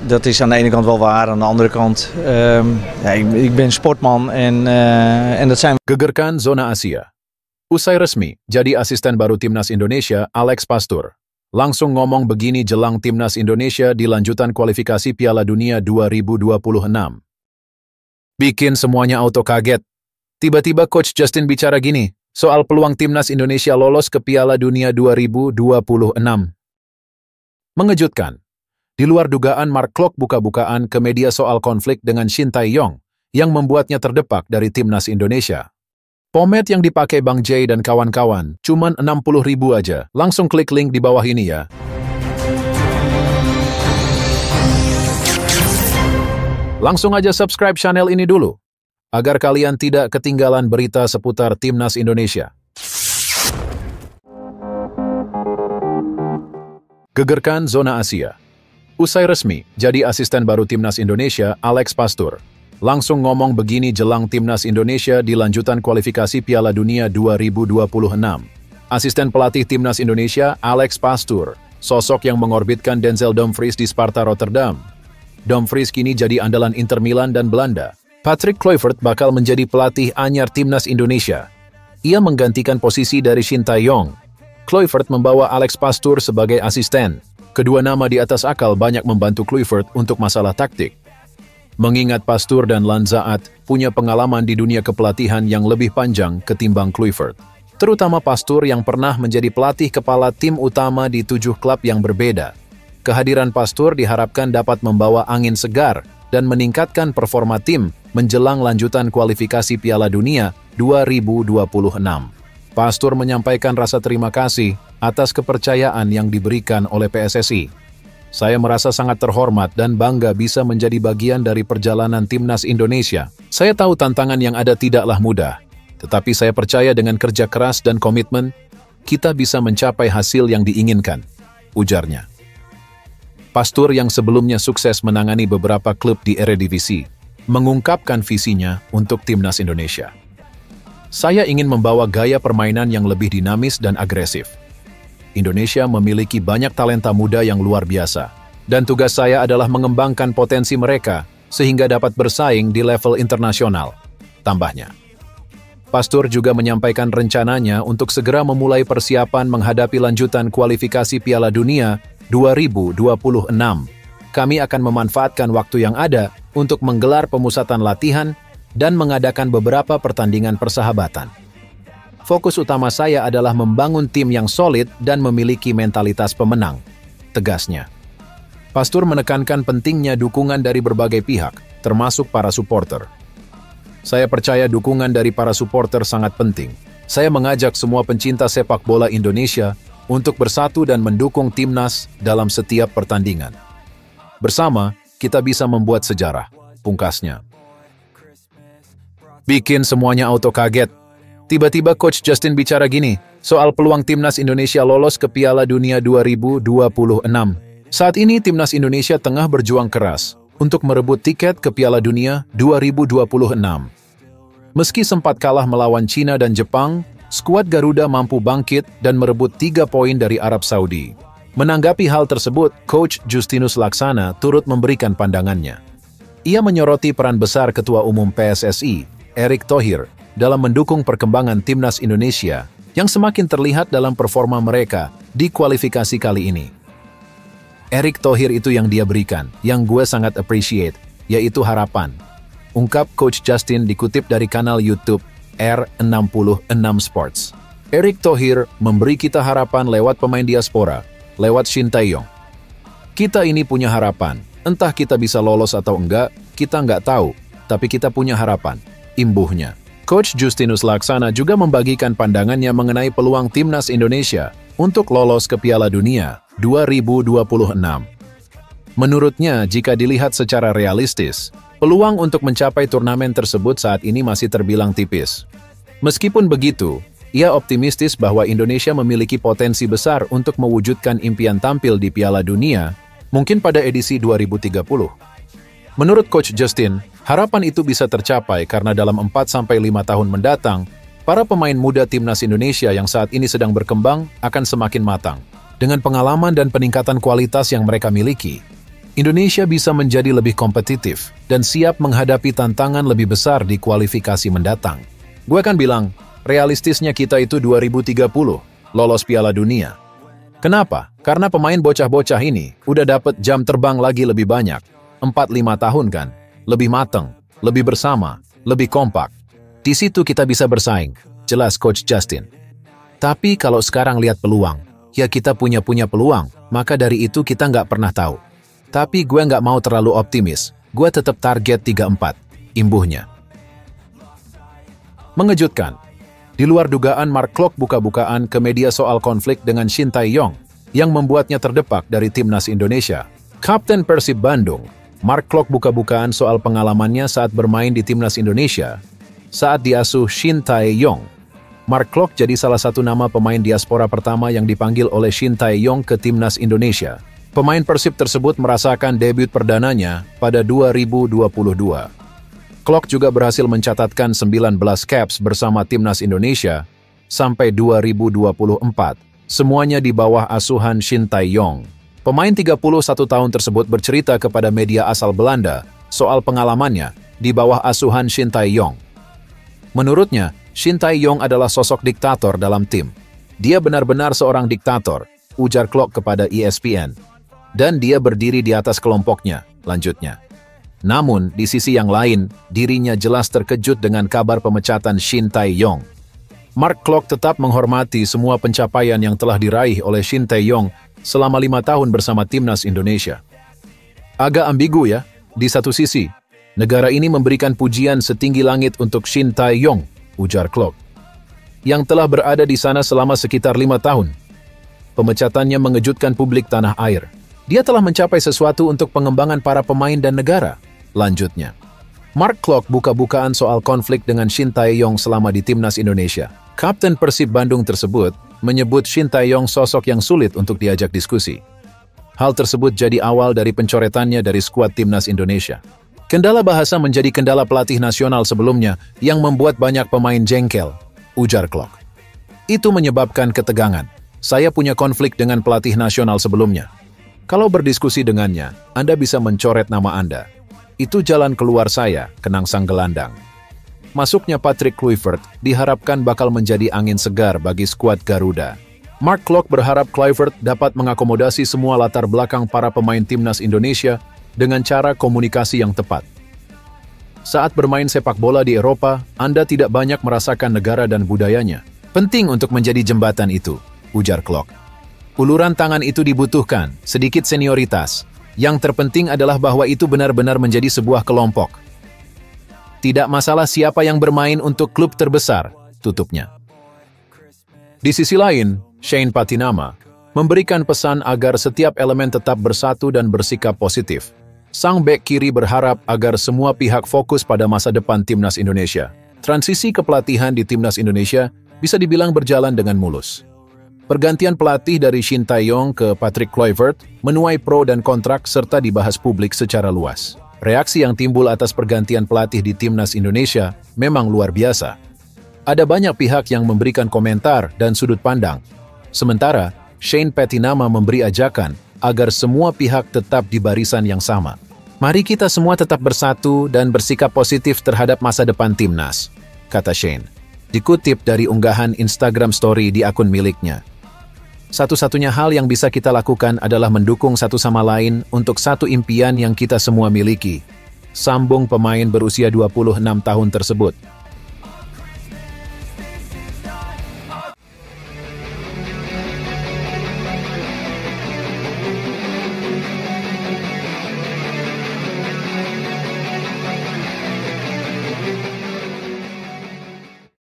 dat is aan de ene kant wel waar. Aan de andere kant, ja, ik ben sportman en dat zijn. Gegerkan zona Asia. Usai resmi jadi asisten baru Timnas Indonesia, Alex Pastur langsung ngomong begini jelang Timnas Indonesia di lanjutan kualifikasi Piala Dunia 2026. Bikin semuanya auto kaget. Tiba-tiba Coach Justin bicara gini soal peluang Timnas Indonesia lolos ke Piala Dunia 2026. Mengejutkan. Di luar dugaan, Mark Klok buka-bukaan ke media soal konflik dengan Shin Tae-yong yang membuatnya terdepak dari Timnas Indonesia. Pomade yang dipakai Bang Jay dan kawan-kawan cuman 60.000 aja. Langsung klik link di bawah ini ya. Langsung aja subscribe channel ini dulu, agar kalian tidak ketinggalan berita seputar Timnas Indonesia. Gegerkan zona Asia. Usai resmi jadi asisten baru Timnas Indonesia, Alex Pastur langsung ngomong begini jelang Timnas Indonesia di lanjutan kualifikasi Piala Dunia 2026. Asisten pelatih Timnas Indonesia, Alex Pastur, sosok yang mengorbitkan Denzel Dumfries di Sparta Rotterdam. Dumfries kini jadi andalan Inter Milan dan Belanda. Patrick Kluivert bakal menjadi pelatih anyar Timnas Indonesia. Ia menggantikan posisi dari Shin Tae-yong. Kluivert membawa Alex Pastur sebagai asisten. Kedua nama di atas akal banyak membantu Kluivert untuk masalah taktik. Mengingat Pastur dan Lanzaat punya pengalaman di dunia kepelatihan yang lebih panjang ketimbang Kluivert. Terutama Pastur yang pernah menjadi pelatih kepala tim utama di 7 klub yang berbeda. Kehadiran Pastur diharapkan dapat membawa angin segar dan meningkatkan performa tim menjelang lanjutan kualifikasi Piala Dunia 2026. Pastur menyampaikan rasa terima kasih atas kepercayaan yang diberikan oleh PSSI. Saya merasa sangat terhormat dan bangga bisa menjadi bagian dari perjalanan Timnas Indonesia. Saya tahu tantangan yang ada tidaklah mudah, tetapi saya percaya dengan kerja keras dan komitmen, kita bisa mencapai hasil yang diinginkan, ujarnya. Pastur yang sebelumnya sukses menangani beberapa klub di Eredivisie, mengungkapkan visinya untuk Timnas Indonesia. Saya ingin membawa gaya permainan yang lebih dinamis dan agresif. Indonesia memiliki banyak talenta muda yang luar biasa, dan tugas saya adalah mengembangkan potensi mereka sehingga dapat bersaing di level internasional, tambahnya. Pastur juga menyampaikan rencananya untuk segera memulai persiapan menghadapi lanjutan kualifikasi Piala Dunia 2026. Kami akan memanfaatkan waktu yang ada untuk menggelar pemusatan latihan dan mengadakan beberapa pertandingan persahabatan. Fokus utama saya adalah membangun tim yang solid dan memiliki mentalitas pemenang, tegasnya. Pastur menekankan pentingnya dukungan dari berbagai pihak, termasuk para supporter. Saya percaya dukungan dari para supporter sangat penting. Saya mengajak semua pencinta sepak bola Indonesia untuk bersatu dan mendukung timnas dalam setiap pertandingan. Bersama, kita bisa membuat sejarah, pungkasnya. Bikin semuanya auto kaget. Tiba-tiba Coach Justin bicara gini soal peluang Timnas Indonesia lolos ke Piala Dunia 2026. Saat ini Timnas Indonesia tengah berjuang keras untuk merebut tiket ke Piala Dunia 2026. Meski sempat kalah melawan Cina dan Jepang, skuad Garuda mampu bangkit dan merebut 3 poin dari Arab Saudi. Menanggapi hal tersebut, Coach Justinus Laksana turut memberikan pandangannya. Ia menyoroti peran besar Ketua Umum PSSI, Erick Thohir, dalam mendukung perkembangan Timnas Indonesia yang semakin terlihat dalam performa mereka di kualifikasi kali ini. Erick Thohir itu yang dia berikan, yang gue sangat appreciate, yaitu harapan. Ungkap Coach Justin dikutip dari kanal YouTube R66 Sports. Erick Thohir memberi kita harapan lewat pemain diaspora, lewat Shin Tae-yong. Kita ini punya harapan, entah kita bisa lolos atau enggak, kita nggak tahu, tapi kita punya harapan, imbuhnya. Coach Justinus Laksana juga membagikan pandangannya mengenai peluang Timnas Indonesia untuk lolos ke Piala Dunia 2026. Menurutnya, jika dilihat secara realistis, peluang untuk mencapai turnamen tersebut saat ini masih terbilang tipis. Meskipun begitu, ia optimistis bahwa Indonesia memiliki potensi besar untuk mewujudkan impian tampil di Piala Dunia, mungkin pada edisi 2030. Menurut Coach Justin, harapan itu bisa tercapai karena dalam 4-5 tahun mendatang, para pemain muda Timnas Indonesia yang saat ini sedang berkembang akan semakin matang. Dengan pengalaman dan peningkatan kualitas yang mereka miliki, Indonesia bisa menjadi lebih kompetitif dan siap menghadapi tantangan lebih besar di kualifikasi mendatang. Gue kan bilang, realistisnya kita itu 2030, lolos Piala Dunia. Kenapa? Karena pemain bocah-bocah ini udah dapet jam terbang lagi lebih banyak. 4-5 tahun kan? Lebih mateng, lebih bersama, lebih kompak. Di situ kita bisa bersaing, jelas Coach Justin. Tapi kalau sekarang lihat peluang, ya kita punya peluang, maka dari itu kita nggak pernah tahu. Tapi gue nggak mau terlalu optimis, gue tetap target 3-4, imbuhnya. Mengejutkan. Di luar dugaan, Mark Klok buka-bukaan ke media soal konflik dengan Shin Tae-yong, yang membuatnya terdepak dari timnas Indonesia. Kapten Persib Bandung, Mark Klok buka-bukaan soal pengalamannya saat bermain di timnas Indonesia, saat diasuh Shin Tae-yong. Mark Klok jadi salah satu nama pemain diaspora pertama yang dipanggil oleh Shin Tae-yong ke timnas Indonesia. Pemain Persib tersebut merasakan debut perdananya pada 2022. Klok juga berhasil mencatatkan 19 caps bersama timnas Indonesia sampai 2024, semuanya di bawah asuhan Shin Tae-yong. Pemain 31 tahun tersebut bercerita kepada media asal Belanda soal pengalamannya di bawah asuhan Shin Tae-yong. Menurutnya, Shin Tae-yong adalah sosok diktator dalam tim. Dia benar-benar seorang diktator, ujar Klok kepada ESPN. Dan dia berdiri di atas kelompoknya, lanjutnya. Namun, di sisi yang lain, dirinya jelas terkejut dengan kabar pemecatan Shin Tae-yong. Mark Klok tetap menghormati semua pencapaian yang telah diraih oleh Shin Tae-yong selama 5 tahun bersama timnas Indonesia. Agak ambigu ya, di satu sisi, negara ini memberikan pujian setinggi langit untuk Shin Tae-yong, ujar Klok, yang telah berada di sana selama sekitar 5 tahun. Pemecatannya mengejutkan publik tanah air. Dia telah mencapai sesuatu untuk pengembangan para pemain dan negara, lanjutnya. Mark Klok buka-bukaan soal konflik dengan Shin Tae-yong selama di timnas Indonesia. Kapten Persib Bandung tersebut menyebut Shin Tae-yong sosok yang sulit untuk diajak diskusi. Hal tersebut jadi awal dari pencoretannya dari skuad timnas Indonesia. Kendala bahasa menjadi kendala pelatih nasional sebelumnya yang membuat banyak pemain jengkel, ujar Klok. Itu menyebabkan ketegangan. Saya punya konflik dengan pelatih nasional sebelumnya. Kalau berdiskusi dengannya, Anda bisa mencoret nama Anda. Itu jalan keluar saya, kenang sang gelandang. Masuknya Patrick Kluivert diharapkan bakal menjadi angin segar bagi skuad Garuda. Mark Klok berharap Kluivert dapat mengakomodasi semua latar belakang para pemain timnas Indonesia dengan cara komunikasi yang tepat. Saat bermain sepak bola di Eropa, Anda tidak banyak merasakan negara dan budayanya. Penting untuk menjadi jembatan itu, ujar Klok. Uluran tangan itu dibutuhkan, sedikit senioritas. Yang terpenting adalah bahwa itu benar-benar menjadi sebuah kelompok. Tidak masalah siapa yang bermain untuk klub terbesar, tutupnya. Di sisi lain, Shane Patinama memberikan pesan agar setiap elemen tetap bersatu dan bersikap positif. Sang bek kiri berharap agar semua pihak fokus pada masa depan timnas Indonesia. Transisi kepelatihan di timnas Indonesia bisa dibilang berjalan dengan mulus. Pergantian pelatih dari Shin Tae-yong ke Patrick Kluivert menuai pro dan kontrak serta dibahas publik secara luas. Reaksi yang timbul atas pergantian pelatih di timnas Indonesia memang luar biasa. Ada banyak pihak yang memberikan komentar dan sudut pandang. Sementara, Shane Patinama memberi ajakan agar semua pihak tetap di barisan yang sama. Mari kita semua tetap bersatu dan bersikap positif terhadap masa depan timnas, kata Shane. Dikutip dari unggahan Instagram Story di akun miliknya. Satu-satunya hal yang bisa kita lakukan adalah mendukung satu sama lain untuk satu impian yang kita semua miliki. Sambung pemain berusia 26 tahun tersebut.